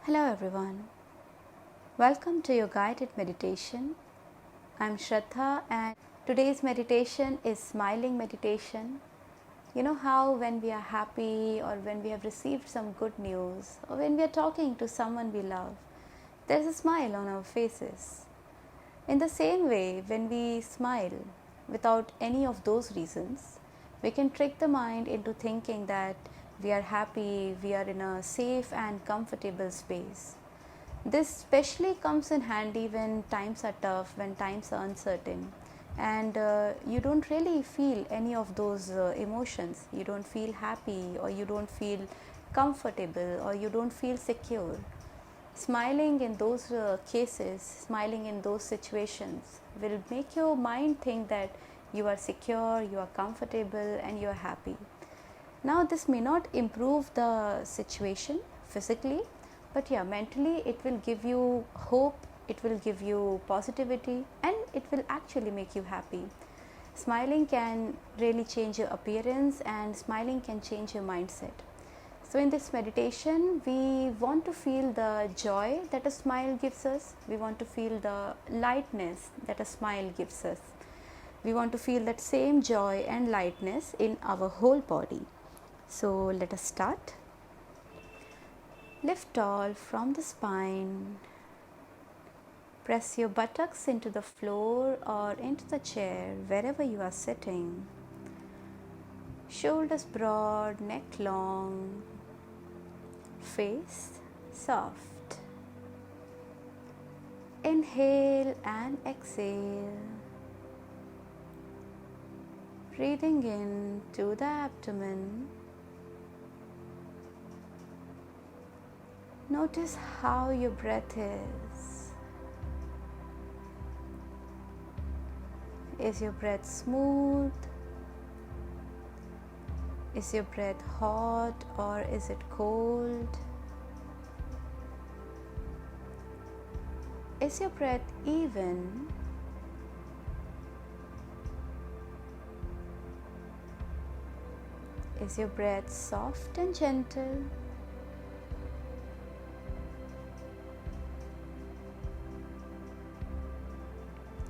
Hello everyone. Welcome to your guided meditation. I'm Shraddha and today's meditation is smiling meditation. You know how when we are happy or when we have received some good news or when we are talking to someone we love, there's a smile on our faces. In the same way, when we smile without any of those reasons, we can trick the mind into thinking that we are happy, we are in a safe and comfortable space. This especially comes in handy when times are tough, when times are uncertain, and you don't really feel any of those emotions. You don't feel happy, or you don't feel comfortable, or you don't feel secure. Smiling in those cases, smiling in those situations will make your mind think that you are secure, you are comfortable, and you are happy. Now, this may not improve the situation physically, but yeah, mentally it will give you hope, it will give you positivity, and it will actually make you happy. Smiling can really change your appearance, and smiling can change your mindset. So, in this meditation, we want to feel the joy that a smile gives us, we want to feel the lightness that a smile gives us. We want to feel that same joy and lightness in our whole body. So, let us start. Lift tall from the spine. Press your buttocks into the floor or into the chair wherever you are sitting. Shoulders broad, neck long, face soft. Inhale and exhale. Breathing in to the abdomen. Notice how your breath is. Is your breath smooth? Is your breath hot or is it cold? Is your breath even? Is your breath soft and gentle?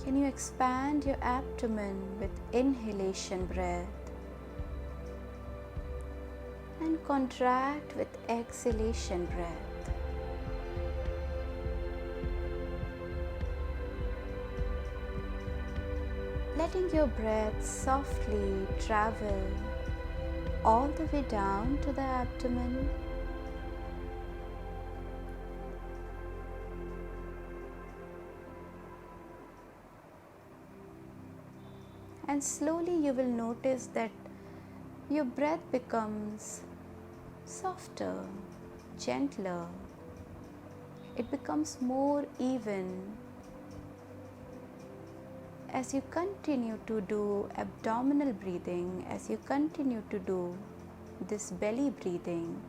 Can you expand your abdomen with inhalation breath and contract with exhalation breath? Letting your breath softly travel all the way down to the abdomen. And slowly you will notice that your breath becomes softer, gentler. It becomes more even as you continue to do abdominal breathing, as you continue to do this belly breathing,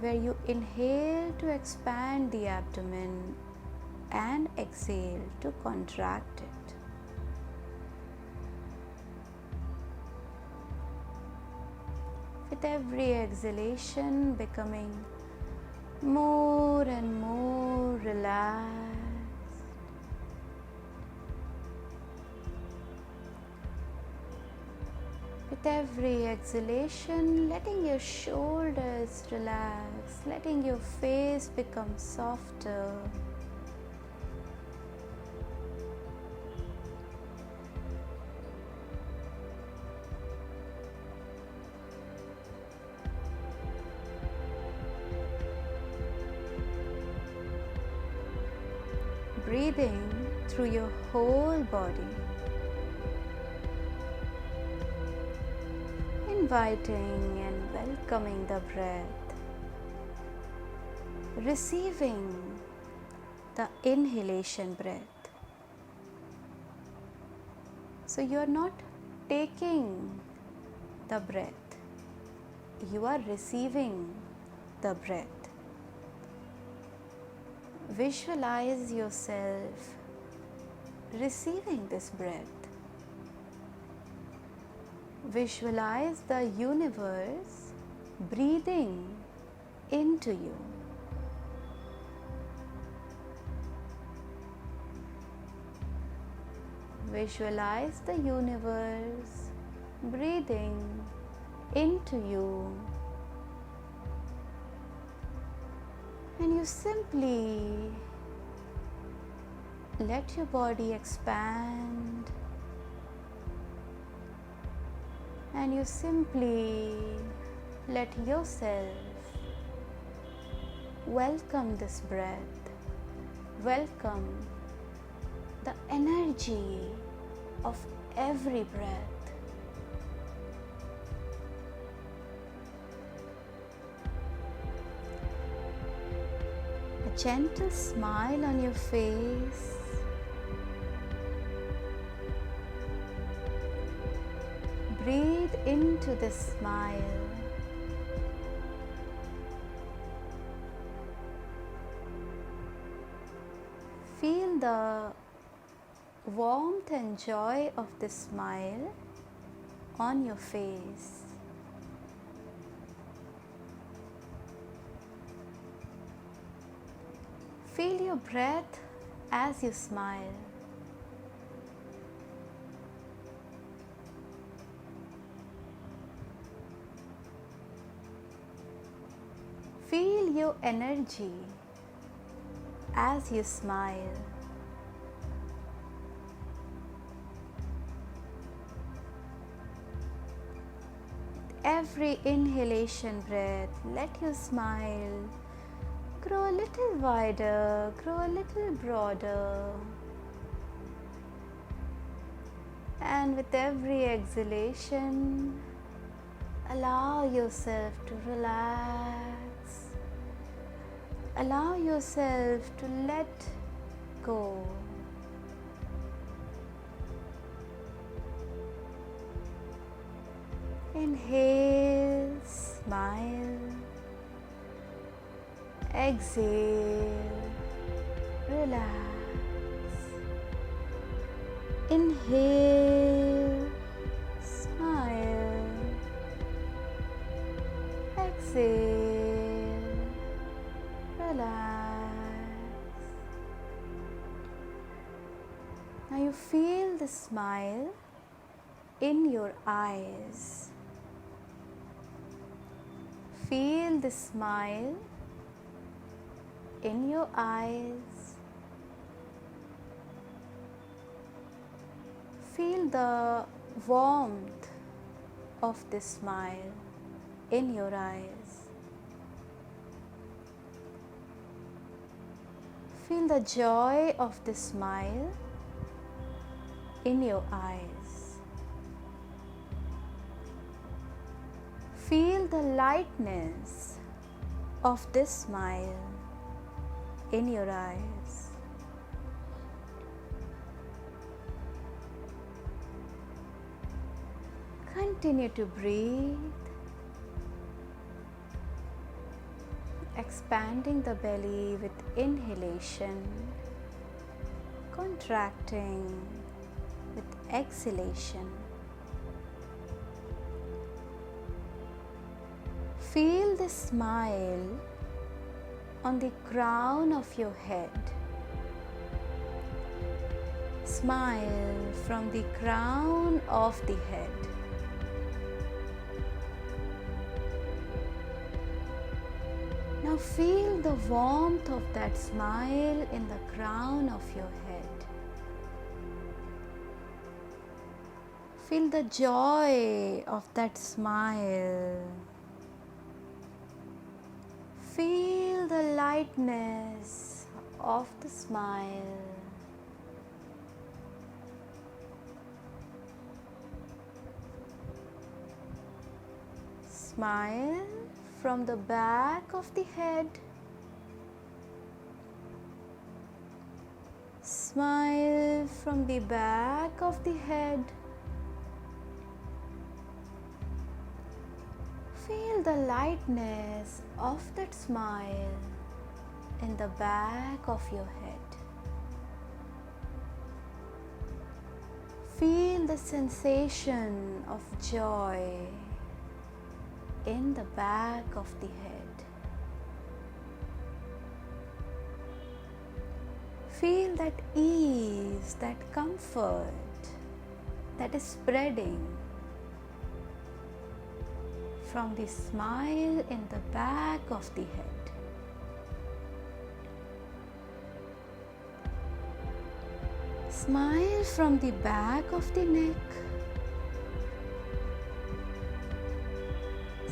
where you inhale to expand the abdomen and exhale to contract it. With every exhalation, becoming more and more relaxed. With every exhalation, letting your shoulders relax, letting your face become softer. Breathing through your whole body, inviting and welcoming the breath, receiving the inhalation breath. So you are not taking the breath, you are receiving the breath. Visualize yourself receiving this breath. Visualize the universe breathing into you. Visualize the universe breathing into you, and you simply let your body expand, and you simply let yourself welcome this breath, welcome the energy of every breath. A gentle smile on your face. Breathe into the smile. Feel the warmth and joy of the smile on your face. Feel your breath as you smile. Feel your energy as you smile. Every inhalation breath, let your smile grow a little wider, grow a little broader. And with every exhalation, allow yourself to relax. Allow yourself to let go. Inhale, smile. Exhale, relax. Inhale, smile. Exhale, relax. Now you feel the smile in your eyes. Feel the smile in your eyes. Feel the warmth of the smile in your eyes. Feel the joy of the smile in your eyes. Feel the lightness of this smile in your eyes. Continue to breathe, expanding the belly with inhalation, contracting with exhalation. Feel the smile on the crown of your head. Smile from the crown of the head. Now feel the warmth of that smile in the crown of your head. Feel the joy of that smile. Feel the lightness of the smile. Smile from the back of the head. Smile from the back of the head. Feel the lightness of that smile in the back of your head. Feel the sensation of joy in the back of the head. Feel that ease, that comfort that is spreading from the smile in the back of the head. Smile from the back of the neck.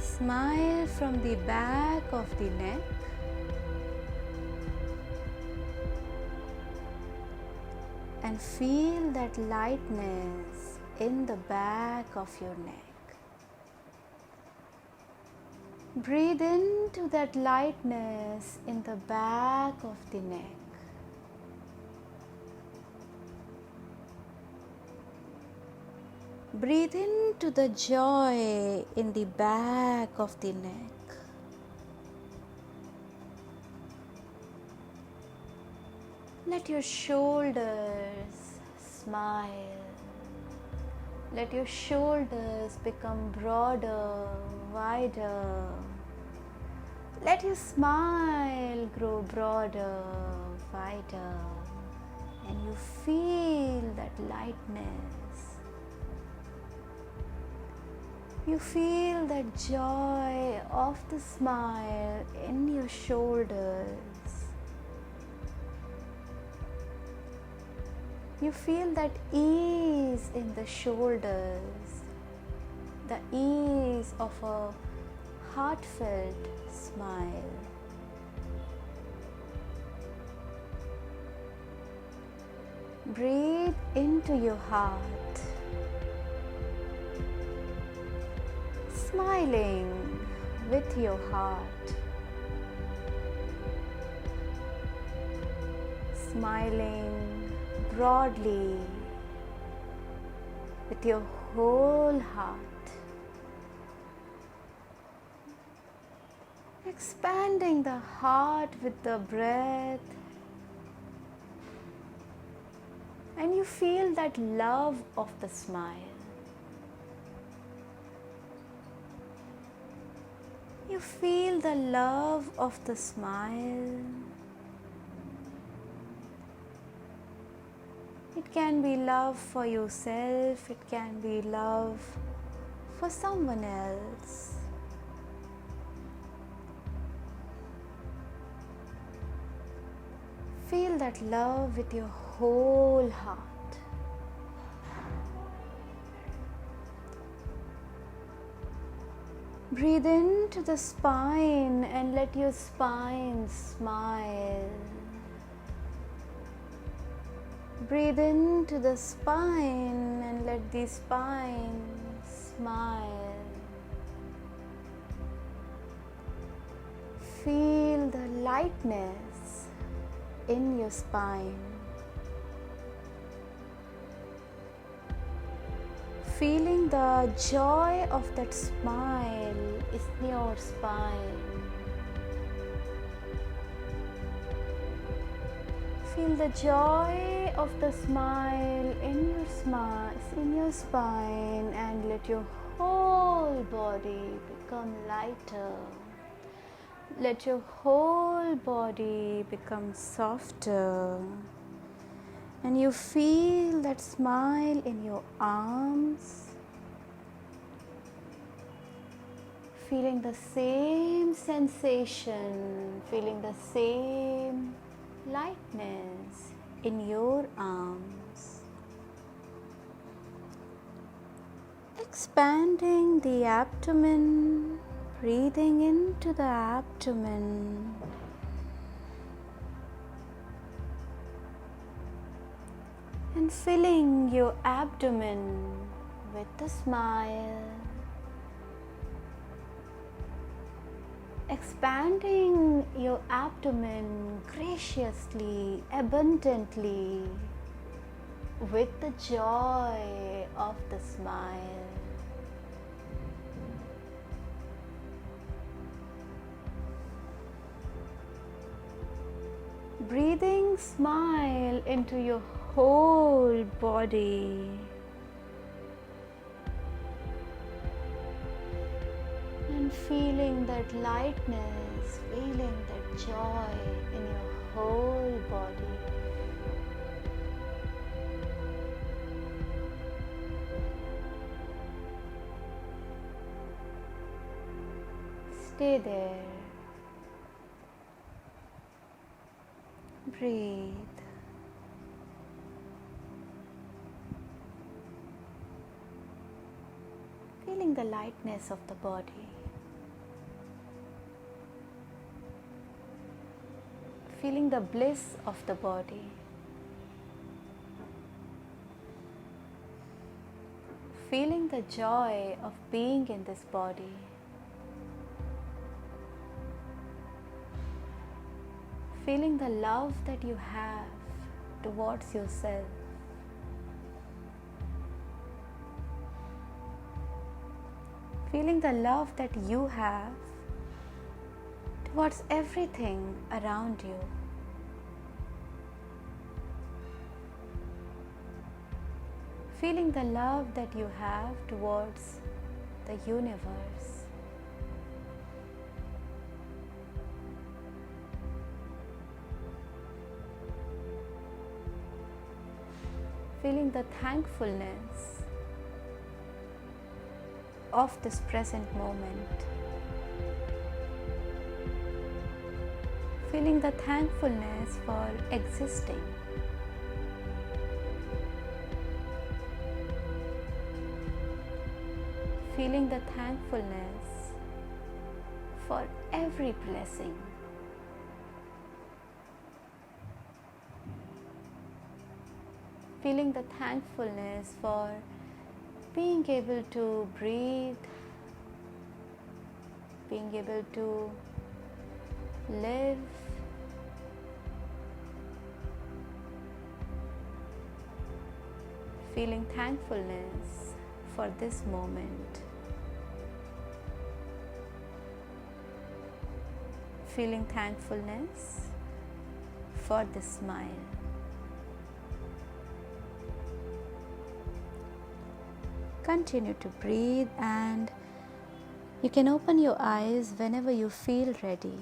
Smile from the back of the neck. And feel that lightness in the back of your neck. Breathe into that lightness in the back of the neck. Breathe into the joy in the back of the neck. Let your shoulders smile. Let your shoulders become broader, wider. Let your smile grow broader, wider. And you feel that lightness. You feel that joy of the smile in your shoulders. You feel that ease in the shoulders, the ease of a heartfelt smile. Breathe into your heart, smiling with your heart, smiling broadly with your whole heart, expanding the heart with the breath, and you feel that love of the smile. You feel the love of the smile. It can be love for yourself, it can be love for someone else. Feel that love with your whole heart. Breathe into the spine and let your spine smile. Breathe into the spine and let the spine smile. Feel the lightness in your spine. Feeling the joy of that smile in your spine. Feel the joy of the smile in your spine and let your whole body become lighter. Let your whole body become softer. And you feel that smile in your arms. Feeling the same sensation, feeling the same lightness in your arms. Expanding the abdomen, breathing into the abdomen. And filling your abdomen with a smile. Expanding your abdomen graciously, abundantly, with the joy of the smile. Breathing smile into your whole body. And feeling that lightness, feeling that joy in your whole body. Stay there. Breathe. Feeling the lightness of the body. Feeling the bliss of the body. Feeling the joy of being in this body. Feeling the love that you have towards yourself. Feeling the love that you have towards everything around you. Feeling the love that you have towards the universe. Feeling the thankfulness of this present moment. Feeling the thankfulness for existing. Feeling the thankfulness for every blessing. Feeling the thankfulness for being able to breathe, being able to live, feeling thankfulness for this moment, feeling thankfulness for the smile. Continue to breathe, and you can open your eyes whenever you feel ready.